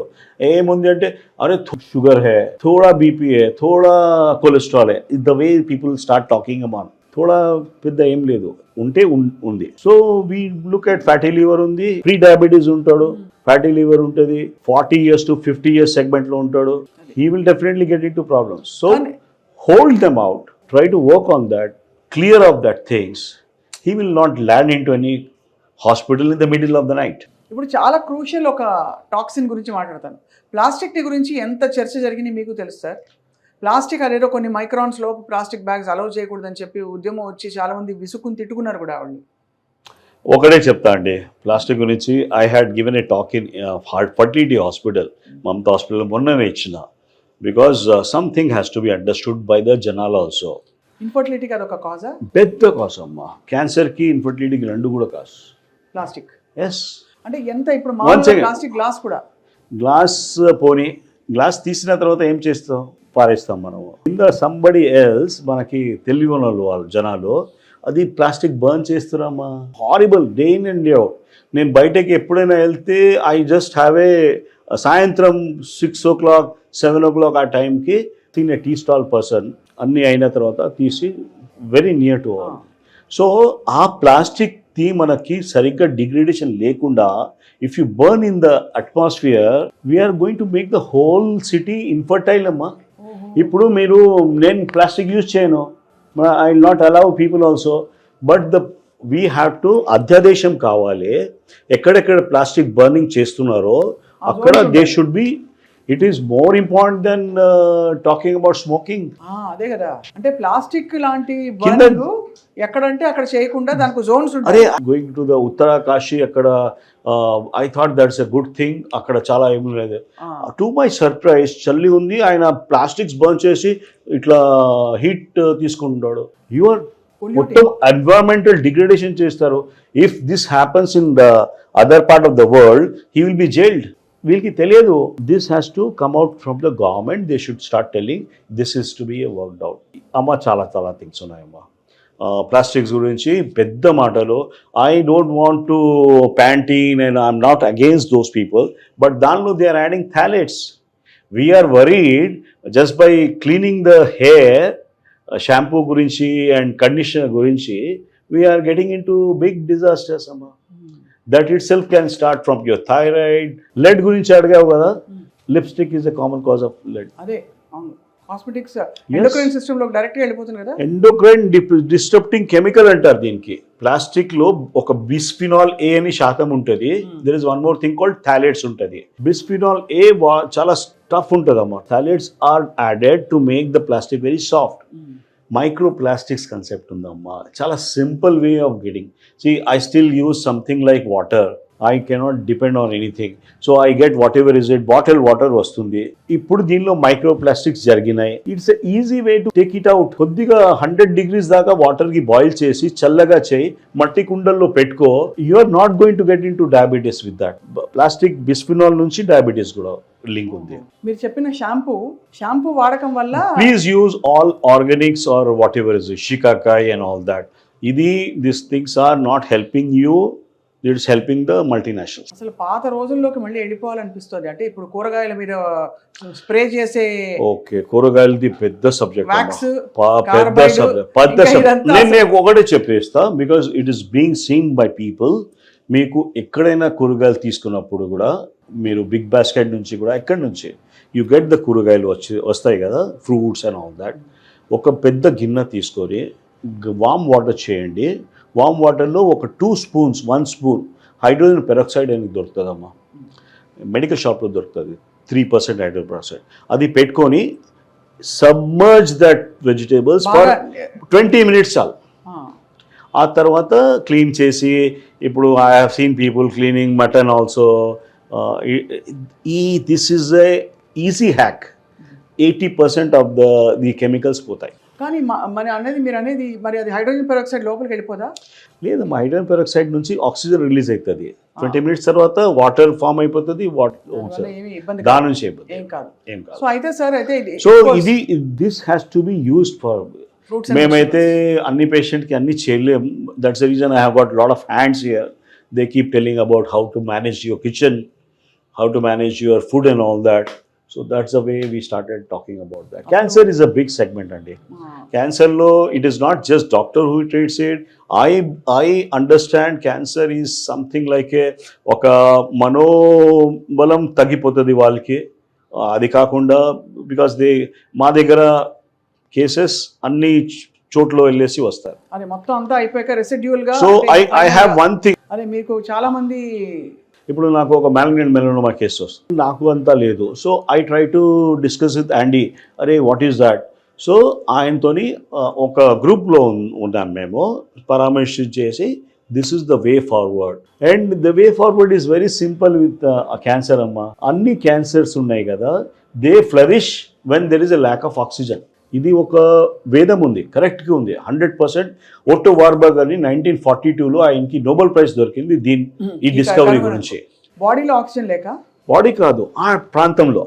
ఏముంది అంటే అరే షుగర్ హే, థోడా బీపీ హే, థోడా కొలెస్ట్రాల్ హే. The way people start talking అమాన్ థోడా పెద్ద ఏం లేదు, ఉంటే ఉంది. So we look at fatty liver ఉంది, ప్రీ డయాబెటీస్ ఉంటాడు, ఫ్యాటీ లివర్ ఉంటుంది, 40 years to 50 years సెగ్మెంట్లో ఉంటాడు. He will definitely get into problems. So hold them out, try to work on that, clear of that things. He will not land into any hospital in the middle of the night. ఇప్పుడు చాలా crucial ఒక toxin గురించి మాట్లాడతాను. Plastic గురించి ఎంత చర్చ జరిగింది మీకు తెలుసు సార్? ప్లాస్టిక్ అదేదో కొన్ని మైక్రాన్స్ లోపు ప్లాస్టిక్ బ్యాగ్స్ అలౌ చేయకూడదని చెప్పి ఉద్యమం వచ్చి చాలా మంది విసుక్కుని తిట్టుకున్నారు కూడా ఆవిడ్ని. ఒకటే చెప్తా అండి ప్లాస్టిక్ గురించి. I had given a talk in fertility hospital, Mamata hospital మొన్ననే ఇచ్చిన. Because something has to be understood by the జనాల ఆల్సో. ఇన్ఫర్టిలిటీకి అదొక కాజా? పెద్ద కాజ్ అమ్మా. క్యాన్సర్కి ఇన్ఫర్టిలిటీకి రెండు కూడా కాజ్ ప్లాస్టిక్. ఎస్. అంటే ఎంత ఇప్పుడు మామూలుగా ప్లాస్టిక్ గ్లాస్ కూడా, గ్లాస్ పోనీ గ్లాస్ తీసిన తర్వాత ఏం చేస్తాం, పారేస్తాం మనము. కింద సంబడి ఎల్స్ మనకి తెలివి ఉన్న వాళ్ళు జనాలు అది ప్లాస్టిక్ బర్న్ చేస్తున్నామా. Horrible, day in and day out. నేను బయటకి ఎప్పుడైనా వెళ్తే ఐ జస్ట్ హ్యావ్ ఏ సాయంత్రం 6 o'clock 7 o'clock ఆ టైంకి తినే టీ స్టాల్ పర్సన్ అన్నీ అయిన తర్వాత తీసి very near to all. So ఆ ప్లాస్టిక్ ది మనకి సరిగ్గా డిగ్రేడేషన్ లేకుండా if you burn in the atmosphere we're going to make the whole city infertile అమ్మా. ఇప్పుడు నేను ప్లాస్టిక్ యూజ్ చేయను, I will not allow people also. But we have to అధ్యాదేశం కావాలి. ఎక్కడెక్కడ ప్లాస్టిక్ బర్నింగ్ చేస్తున్నారో అక్కడ they should be. It is more important than talking about smoking. అదే కదా, అంటే ప్లాస్టిక్ లాంటి బర్నింగ్ ఎక్కడంటే అక్కడ చేయకుండా దానికి జోన్స్ ఉంటాయి. అరే గోయింగ్ టు ద ఉత్తరకాశీ, అక్కడ I thought that's a good thing. అక్కడ చాలా ఏమి లేదు. టు మై సర్ప్రైజ్ చల్లి ఉంది, ఆయన ప్లాస్టిక్స్ బర్న్ చేసి ఇట్లా హీట్ తీసుకుంటాడు. యువర్ మొత్తం ఎన్వైరన్మెంటల్ డిగ్రేడేషన్ చేస్తారు. If this happens in the other part of the world he will be jailed. వీళ్ళకి తెలియదు. This has to come out from the government. They should start telling this is to be worked out. అమ్మ చాలా things ఉన్నాయమ్మా plastics గురించి పెద్ద మాటలు. I don't want to Pantene and I'm not against those people, but దానిలో they are adding phthalates. We're worried just by cleaning the hair, shampoo గురించి and conditioner గురించి we're getting into big disasters అమ్మా. That itself can start from your thyroid. Lead గురించి అడిగావు కదా, lipstick is a common cause of lead. అదే అవును, cosmetics endocrine system లో direct గా వెళ్ళిపోతుంది కదా. ఎండోక్రైన్ డిస్టర్బింగ్ కెమికల్ అంటారు దీనికి. ప్లాస్టిక్ లో ఒక బిస్ఫినాల్ ఏ అని శాతం ఉంటుంది. There is one more thing called phthalates ఉంటుంది. బిస్ఫినాల్ ఏ చాలా టఫ్ ఉంటుంది అమ్మా. Phthalates are added to make the plastic very soft. Micro plastics concept ఉందమ్మా. చాలా simple way of getting. See, I still use something like water. I cannot depend on anything. So I get whatever is it, bottled water వస్తుంది. ఇప్పుడు దీనిలో micro plastics జరిగినాయి. It's easy way to take it out. కొద్దిగా 100 degrees దాకా వాటర్కి boil చేసి చల్లగా చేయి, మట్టి కుండల్లో పెట్టుకో. You are not going to get into diabetes with that. Plastic bisphenol నుంచి డయాబెటీస్ కూడా లింక్ ఉంది. మీరు చెప్పిన షాంపూ వాడకం వల్ల please use all organics or whatever is shikakai and all that. these things are not helping you, it's helping the multinationals. అసలు పాత రోజుల్లోకి మళ్ళీ వెళ్ళిపోవాలనిపిస్తుంది. అంటే ఇప్పుడు కూరగాయల మీద స్ప్రే చేసే, ఓకే కూరగాయలది పెద్ద సబ్జెక్ట్, పెద్ద సబ్జెక్ట్. నేను ఒకటే చెప్పేస్తా, because it is being scene by people. మీకు ఎక్కడైనా కూరగాయలు తీసుకున్నప్పుడు కూడా మీరు బిగ్ బాస్కెట్ నుంచి కూడా ఎక్కడి నుంచి యూ గెట్ ద కూరగాయలు వస్తాయి కదా, ఫ్రూట్స్ అండ్ ఆల్ దాట్. ఒక పెద్ద గిన్నె తీసుకొని వామ్ వాటర్ చేయండి. వామ్ వాటర్లో ఒక 2 spoons 1 spoon హైడ్రోజన్ పెరాక్సైడ్ అనేది దొరుకుతుందమ్మా. మెడికల్ షాప్లో దొరుకుతుంది, 3% హైడ్రోజన్ పెరాక్సైడ్. అది పెట్టుకొని submerge that vegetables for 20 minutes చాలు. ఆ తర్వాత క్లీన్ చేసి, ఇప్పుడు I have seen people cleaning mutton also. This is a easy hack. 80% of the chemicals పోతాయి. కానీ మరి అనేది మీరు అనేది మరి అది హైడ్రోజన్ పెరాక్సైడ్ లోపలికి వెళ్ళిపోదా? లేదు, హైడ్రోజన్ పెరాక్సైడ్ నుంచి ఆక్సిజన్ రిలీజ్ అవుతుంది. 20 minutes తర్వాత వాటర్ ఫామ్ అయిపోతుంది. ఏమి ఇబ్బంది దాని నుంచి ఏం కాదు. ఏం కాదు. సో అయితే సార్ అయితే సో ఇది this has to be used for. Fruits మేమైతే అన్ని పేషెంట్కి అన్ని చేయలేం. That's the reason I have got lot of hands here. They keep telling about how to manage your kitchen, how to manage your food and all that. So that's the way we started talking about that. Cancer is a big segment, andi. Cancer lo, it is not just doctor who treats it. I understand cancer is something like oka manobalam tagipotadi valki. Adi kakunda because they ma దగ్గర cases అన్ని చోట్ల వెళ్ళేసి వస్తారు. అది మొత్తం అంతా అయిపోయాక residual గా. So I have one thing. అదే మీకు చాలా మంది ఇప్పుడు నాకు ఒక మ్యాలిగ్నెంట్ మెలనోమా కేసు వస్తుంది, నాకు అంతా లేదు. So I try to discuss with Andy, అరే వాట్ ఈస్ దాట్. సో ఆయనతోని ఒక గ్రూప్లో ఉన్నాం మేము, పరామర్శించేసి this is the way forward. And the way forward is very simple with cancer అమ్మ. అన్ని క్యాన్సర్స్ ఉన్నాయి కదా, they flourish when there is a lack of oxygen. ఇది ఒక వేదం ఉంది, కరెక్ట్గా ఉంది 100%. ఓటో వార్బర్గ్ అని 1942లో ఆయనకి నోబెల్ ప్రైజ్ దొరికింది ఈ డిస్కవరీ గురించి. బాడీలో ఆక్సిజన్ లేక, బాడీ కాదు ఆ ప్రాంతంలో.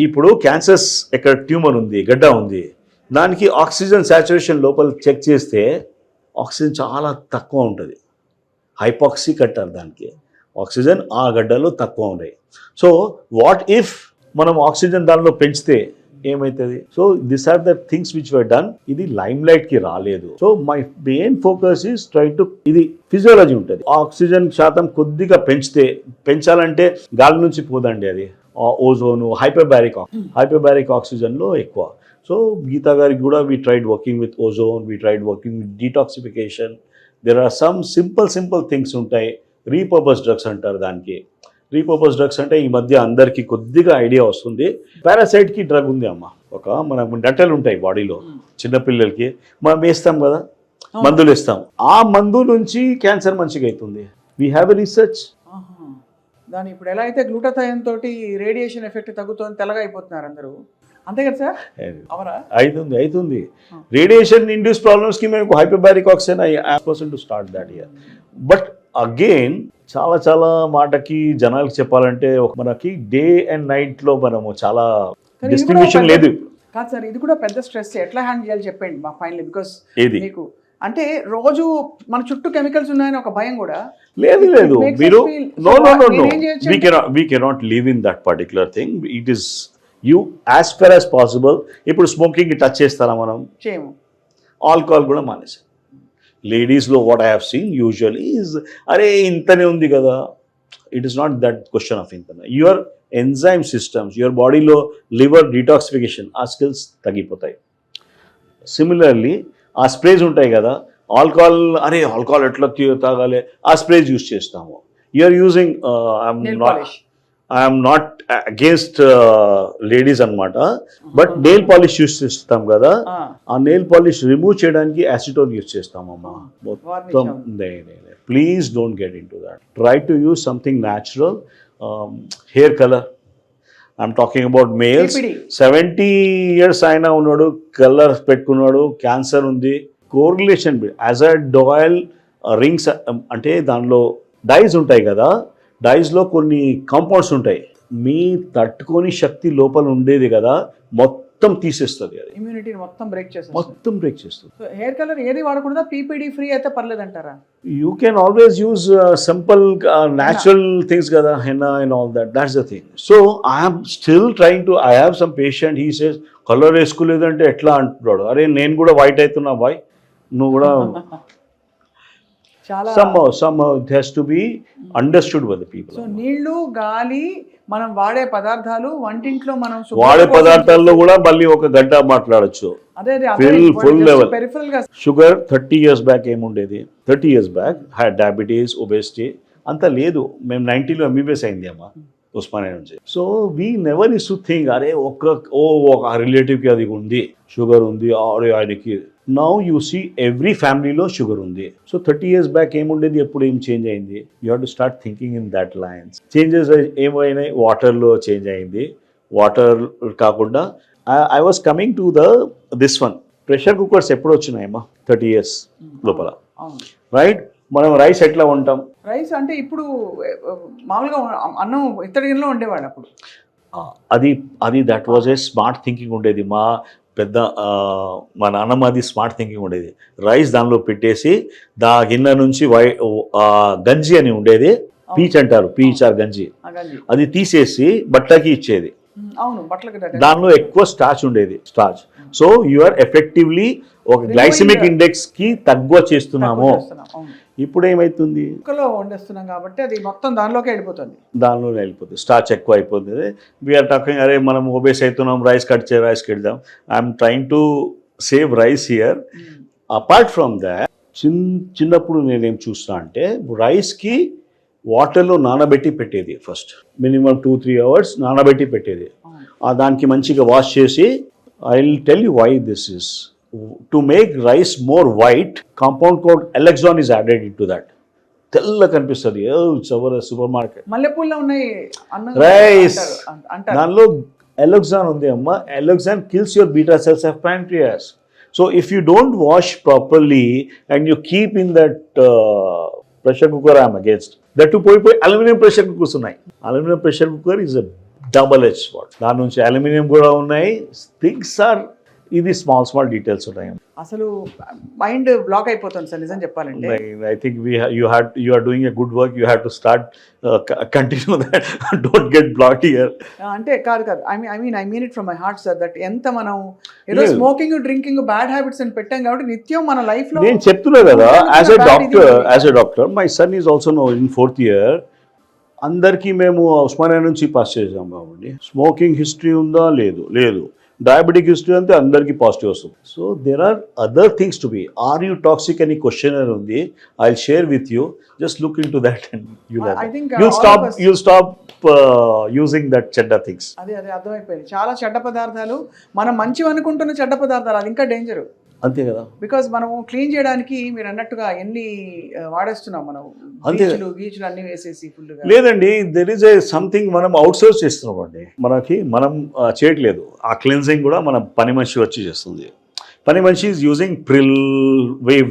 ఇప్పుడు క్యాన్సర్స్ ఎక్కడ ట్యూమర్ ఉంది, గడ్డ ఉంది, దానికి ఆక్సిజన్ సాచురేషన్ లోపల చెక్ చేస్తే ఆక్సిజన్ చాలా తక్కువ ఉంటుంది. హైపాక్సిక్ అంటారు దానికి. ఆక్సిజన్ ఆ గడ్డలో తక్కువ ఉన్నాయి. సో వాట్ ఇఫ్ మనం ఆక్సిజన్ దానిలో పెంచితే ఏమవుతుంది? So this are the things which were done. ఇది లైమ్ లైట్ కి రాలేదు. So my main focus is try to, ఇది ఫిజియాలజీ ఉంటుంది. ఆక్సిజన్ శాతం కొద్దిగా పెంచాలంటే గాలి నుంచి పోదండి అది. ఓజోను, హైపర్బారిక్ ఆక్సిజన్లో ఎక్కువ. సో గీతా గారికి కూడా we tried working with ozone, we tried working with detoxification. There are some simple things ఉంటాయి. రీపర్పస్ డ్రగ్స్ అంటారు దానికి. రీపర్పస్ డ్రగ్స్ అంటే ఈ మధ్య అందరికీ కొద్దిగా ఐడియా వస్తుంది. పారాసైట్కి డ్రగ్ ఉంది అమ్మ. ఒక మనకు డెంటల్ ఉంటాయి బాడీలో, చిన్నపిల్లలకి మనం వేస్తాం కదా, మందులు వేస్తాం. ఆ మందు నుంచి క్యాన్సర్ మంచిగా అవుతుంది. We have a research. దాని ఇప్పుడు ఎలా అయితే గ్లూటాథయోన్ తోటి రేడియేషన్ ఎఫెక్ట్ తగ్గుతుంది, తెల్లగా అయిపోతున్నారు అందరూ, అంతే కదా సార్? అవునా? అవుతుంది. రేడియేషన్ ఇండ్యూస్ ప్రాబ్లమ్స్కి మేము hyperbaric oxygen to start that year. But again చాలా మాటకి జనాలకి చెప్పాలంటే మనకి డే అండ్ నైట్ లో మనము చాలా డిస్ట్రిబ్యూషన్ లేదు. కాదు సార్, ఇది కూడా పెద్ద స్ట్రెస్. ఎట్లా హ్యాండిల్ చేయాలి చెప్పండి మా ఫైనల్. బికాస్ మీకు అంటే రోజు మన చుట్టూ కెమికల్స్ ఉన్నాయని ఒక భయం కూడా లేదు. మీరు know we cannot live in that particular thing. It is you as far as possible. ఇప్పుడు స్మోకింగ్ టచ్ చేస్తారా మనం? చేయము. ఆల్కహాల్ కూడా మానేసాం. లేడీస్లో what I have seen usually is అరే ఇంతనే ఉంది కదా. It is not that question of ఇంతనే. యువర్ ఎంజైమ్ సిస్టమ్స్, యువర్ బాడీలో లివర్ డీటాక్సిఫికేషన్, ఆ స్కిల్స్ తగ్గిపోతాయి. సిమిలర్లీ ఆ స్ప్రేస్ ఉంటాయి కదా, ఆల్కహాల్ ఎట్లా తాగాలి, ఆ స్ప్రేస్ యూజ్ చేస్తాము. You're using I'm not against ladies అనమాట, బట్ నెయిల్ పాలిష్ యూజ్ చేస్తాం కదా, ఆ నెయిల్ పాలిష్ రిమూవ్ చేయడానికి యాసిటోన్ యూజ్ చేస్తామమ్మా. మొత్తం please don't get into that. Try to use something natural. Hair colour, I'm talking about males. 70 years అయినా ఉన్నాడు, colour పెట్టుకున్నాడు, క్యాన్సర్ ఉంది. కోరిలేషన్ అజాడ్ ఆయిల్ రింగ్స్ అంటే దానిలో డైస్ ఉంటాయి కదా, డైస్లో కొన్ని కాంపౌండ్స్ ఉంటాయి. మీ తట్టుకొని శక్తి లోపల ఉండేది కదా మొత్తం తీసేస్తుంది. అది ఇమ్యూనిటీ మొత్తం బ్రేక్ చేస్తుంది. హెయిర్ కలర్ ఏది వాడకూడదా? పీపీడీ ఫ్రీ అయితే పర్లేదు అంటారా? You can always use simple natural things కదా, henna and all that. That's the thing. So I'm still trying to, I have some patient, he says colour వేసుకోలేదంటే ఎట్లా అంటున్నాడు. అరే నేను కూడా వైట్ అవుతున్నా బాయ్, నువ్వు కూడా somehow it has to be understood by the people. So నీళ్లు, గాలి, మనం వాడే పదార్థాలు, వంటింట్లో మనం వాడే పదార్థాల్లో కూడా మళ్ళీ ఒక గంట మాట్లాడచ్చు. Full level sugar 30 years back ఏముండేది? 30 years back had diabetes, obesity అంతా లేదు. మేము 90లో ఎంబీబీఎస్ అయింది అమ్మా ఉస్మానియా నుంచి. So we never is to think అరే ఒక రిలేటివ్కి అది ఉంది, షుగర్ ఉంది, అరే ఆయనకి. నౌ యూ సీ ఎవ్రీ ఫ్యామిలీలో షుగర్ ఉంది. సో 30 years బ్యాక్ ఏముండేది, ఎప్పుడు ఏం చేంజ్ అయింది? You have to start thinking in that lines. Changes ఏమైనాయి? వాటర్లో చేంజ్ అయింది. వాటర్ కాకుండా I was coming to this one. Pressure cookers ఎప్పుడు వచ్చినాయమ్మా? 30 years లోపల, అవును. రైట్? మనం రైస్ ఎట్లా ఉంటాం? రైస్ అంటే ఇప్పుడు మామూలుగా అన్నం ఇత్తడి గిన్నెలో ఉండేవాడు అప్పుడు. అది that was a smart thinking ఉండేది. మా నాన్నమ్మ అది స్మార్ట్ థింకింగ్ ఉండేది. రైస్ దానిలో పెట్టేసి గిన్నె నుంచి గంజి అని ఉండేది, పీచ్ అంటారు, పీచ్ ఆర్ గంజి, అది తీసేసి బట్టకి ఇచ్చేది. అవును, బట్టలకి దానిలో ఎక్కువ స్టార్చ్ ఉండేది, స్టార్చ్. సో యూఆర్ ఎఫెక్టివ్లీ ఒక గ్లైసిమిక్ ఇండెక్స్ కి తక్కువ చేస్తున్నాము. ఇప్పుడు ఏమైతుంది, కుక్కలో వండేస్తున్నాం కాబట్టి అది మొత్తం దానిలోకి వెళ్ళిపోతుంది, స్టార్చ్ ఎక్కువ అయిపోతుంది. వీఆర్ టాకింగ్, అరే మనం ఓబేస్ అవుతున్నాం, రైస్ కడదాం. I'm trying to save rice here. Apart from that, చిన్నప్పుడు నేనేం చూస్తా అంటే రైస్కి వాటర్లో నానబెట్టి పెట్టేది. ఫస్ట్ మినిమం 2-3 hours నానబెట్టి పెట్టేది. దానికి మంచిగా వాష్ చేసి, I will tell you why this is. To make rice more white, compound called alloxan is added into that. తెల్ల కనిపిస్తుంది, సూపర్ మార్కెట్ మల్లెపూల్లో ఉన్నాయి రైస్, దానిలో ఎలెక్సాన్ ఉంది అమ్మా. Alloxan kills your beta cells of pancreas. So if you don't wash properly and you keep in that pressure cooker, I'm against that. పోయి aluminium pressure cookers ఉన్నాయి. Aluminium pressure cooker is a double edge sword. దాని నుంచి aluminium కూడా ఉన్నాయి. Things are, ఇది small details ఉన్నాయి. అసలు mind block అయిపోతుంది సార్ నిజం చెప్పాలంటే. I think you are doing a good work. You have to start continue that, don't get block here. అంటే కాదు I mean it from my heart sir, that ఎంత మనం ఏదో స్మోకింగ్, డ్రింకింగ్, బ్యాడ్ హ్యాబిట్స్ అని పెట్టాం కాబట్టి నిత్యం మన లైఫ్ లో. నేను చెప్తున్నా కదా, as a doctor my son is also now in 4th year. అందరికీ మేము ఉస్మానియా నుంచి పాస్ చేసాం కాబట్టి స్మోకింగ్ హిస్టరీ ఉందా? లేదు. డయాబెటిక్ హిస్టరీ అంతే, అందరికీ పాజిటివ్ వస్తుంది. So there are other things to be. Are you toxic అని క్వశ్చనర్ ఉంది, I will share with you. Just look into that and you'll stop using that చెడ్డ things. అదే అర్థమైపోయింది. చాలా చెడ్డ పదార్థాలు, మనం మంచివి అనుకుంటున్న చెడ్డ పదార్థాలు, అది ఇంకా డేంజర్. అంతే కదా, బికాస్ మనము క్లీన్ చేయడానికి మీరు అన్నట్టుగా ఎన్ని వాడేస్తున్నాం మనం, గీచులు అన్ని వేసేసి ఫుల్గా. లేదండి, దెర్ ఈజ్ ఏ సంథింగ్ మనం అవుట్ సోర్స్ చేస్తున్నాం అండి. మనం చేయట్లేదు. ఆ క్లెన్జింగ్ కూడా మన పని మనిషి వచ్చి చేస్తుంది. పని మనిషి is using Pril,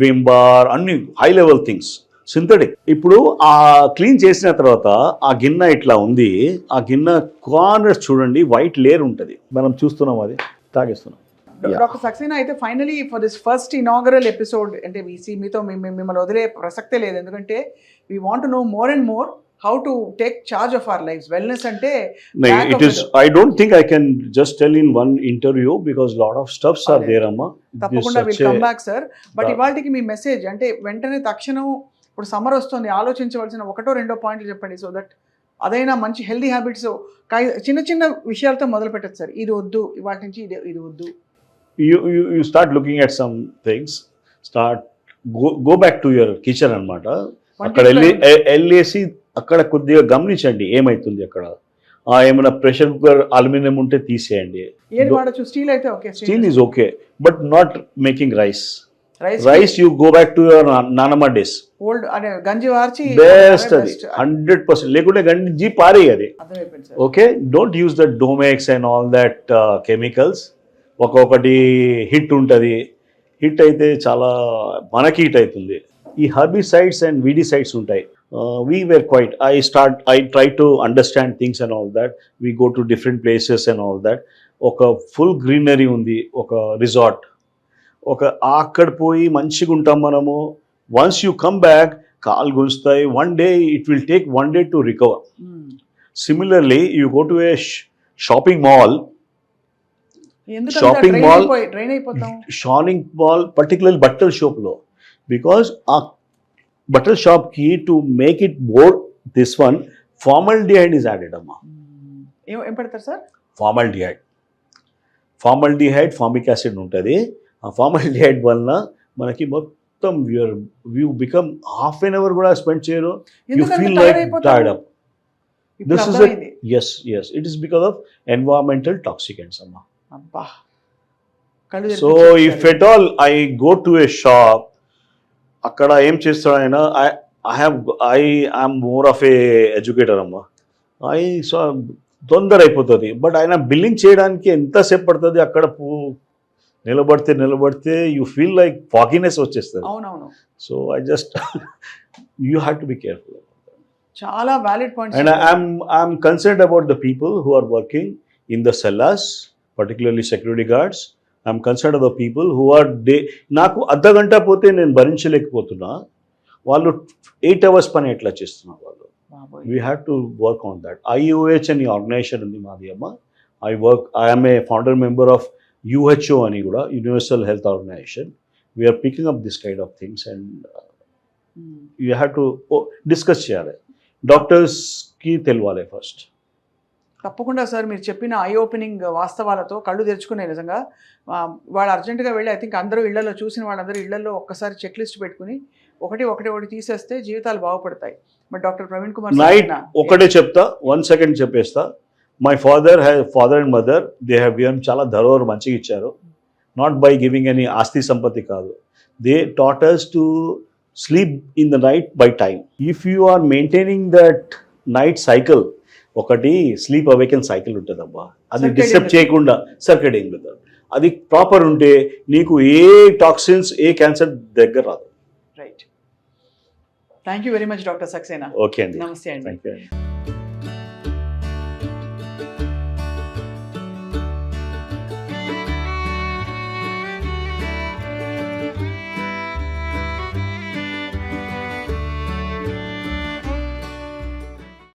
Vim bar, అన్ని హై లెవెల్ థింగ్స్, సింథటిక్. ఇప్పుడు ఆ క్లీన్ చేసిన తర్వాత ఆ గిన్నె ఇట్లా ఉంది, ఆ గిన్నె కార్నర్స్ చూడండి, వైట్ లేయర్ ఉంటుంది. మనం చూస్తున్నాం, అది తాగేస్తున్నాం. డాక్టర్ సక్సేనా, అయితే finally for this first inaugural episode, అంటే మీతో మిమ్మల్ని వదిలే ప్రసక్తే లేదు. ఎందుకంటే we want to know more and more how to take charge of our lives. Wellness అంటే I don't think I can just tell in one interview because lot of stuffs are there, amma. తప్పకుండా will come back sir. But ఇవాళకి మీ message అంటే వెంటనే తక్షణం, ఇప్పుడు summer వస్తుంది, ఆలోచించవలసిన 1-2 పాయింట్లు చెప్పండి. సో దట్ అదైనా మంచి హెల్దీ హ్యాబిట్స్ చిన్న విషయాలతో మొదలు పెట్టచ్చు సార్. ఇది వద్దు, ఇవాటి నుంచి ఇది వద్దు. You start looking at some things. Go back to your kitchen అన్నమాట. అక్కడ వెళ్ళేసి అక్కడ కొద్దిగా గమనించండి ఏమైతుంది అక్కడ. ఏమైనా ప్రెషర్ కుక్కర్ అల్యూమినియం ఉంటే తీసేయండి. ఏది వాడచ్చు? స్టీల్ అయితే okay, steel is okay, but not making rice. You go back to your నానమ్మ డేస్. ఓల్డ్ అదే గంజి వార్చి బెస్ట్, అది 100%. లేకుంటే గంజి పారే అది. Okay, don't use that Domex and all that chemicals. ఒక్కొక్కటి హిట్ ఉంటుంది. హిట్ అయితే చాలా మనకి హిట్ అవుతుంది. ఈ హర్బిసైడ్స్ అండ్ వీడిసైడ్స్ ఉంటాయి. we were quite, I try to understand things and all that. We go to different places and all that. ఒక full greenery ఉంది, ఒక రిసార్ట్, ఒక అక్కడ పోయి మంచిగా ఉంటాం మనము. వన్స్ యూ కమ్ బ్యాక్, కాలు గుంజుతాయి. One day it will take 1 day to recover. Similarly you go to a shopping mall, particularly బట్టల షాప్లో, బికాస్ ఆ బట్టల షాప్కి to make it more this one, formaldehyde is added అమ్మా. ఏం పెడతారు సార్? ఫార్మల్డిహైడ్, ఫార్మిక్ యాసిడ్ ఉంటుంది. ఆ ఫార్మల్డిహైడ్ వలన మనకి మొత్తం you become half an hour కూడా స్పెండ్ చేయరు. You feel like tired up. This is it. Yes. It is because of environmental toxicants, amma. Abba. So if at all I go to a shop, akkada em chestadayna, I am more of a educator, amma. I saw తొందర అయిపోతుంది. But ఆయన billing చేయడానికి ఎంతసేపు పడుతుంది, అక్కడ నిలబడితే you feel like fogginess వచ్చేస్తుంది. అవునవును, so I just you have to be careful. చాలా valid point. And I'm concerned about the people who are working in the cellars, particularly security guards. I'm concerned about the people who are నాకు అర్ధ గంట పోతే నేను భరించలేకపోతున్నా, వాళ్ళు 8 hours పని ఎట్లా చేస్తున్నారు వాళ్ళు. We have to work on that. IOH అని ఆర్గనైజేషన్ ఉంది మాది అమ్మ. I am a founder member of UHO అని కూడా, Universal Health Organization. We are picking up this kind of things and you have to discuss చేయాలి. డాక్టర్స్కి తెలియాలి first. తప్పకుండా సార్, మీరు చెప్పిన ఐ ఓపెనింగ్ వాస్తవాలతో కళ్ళు తెరుచుకున్నాయి నిజంగా. వాళ్ళు అర్జెంటుగా వెళ్ళి, ఐ థింక్ అందరూ ఇళ్లలో చూసిన వాళ్ళందరూ ఇళ్లలో ఒక్కసారి చెక్ లిస్ట్ పెట్టుకుని ఒకటి తీసేస్తే జీవితాలు బాగుపడతాయి. బట్ డాక్టర్ ప్రవీణ్ కుమార్ నైట్ ఒకటే చెప్తా, 1 second చెప్పేస్తా. My father and mother they have given, చాలా ధరోహర్ మంచిగా ఇచ్చారు. నాట్ బై గివింగ్ ఎనీ ఆస్తి సంపత్తి కాదు. They taught us to sleep in the night by time. If you are maintaining that night cycle, ఒకటి స్లీప్ అవేకెన్ సైకిల్ ఉంటుంది అబ్బా, అది డిస్టర్బ్ చేయకుండా సర్కేడియన్ రిథమ్, అది ప్రాపర్ ఉంటే నీకు ఏ టాక్సిన్స్, ఏ క్యాన్సర్ దగ్గర రాదు. Right. Thank you very much doctor Saxena. Okay అండి, నమస్తే అండి. Thank you.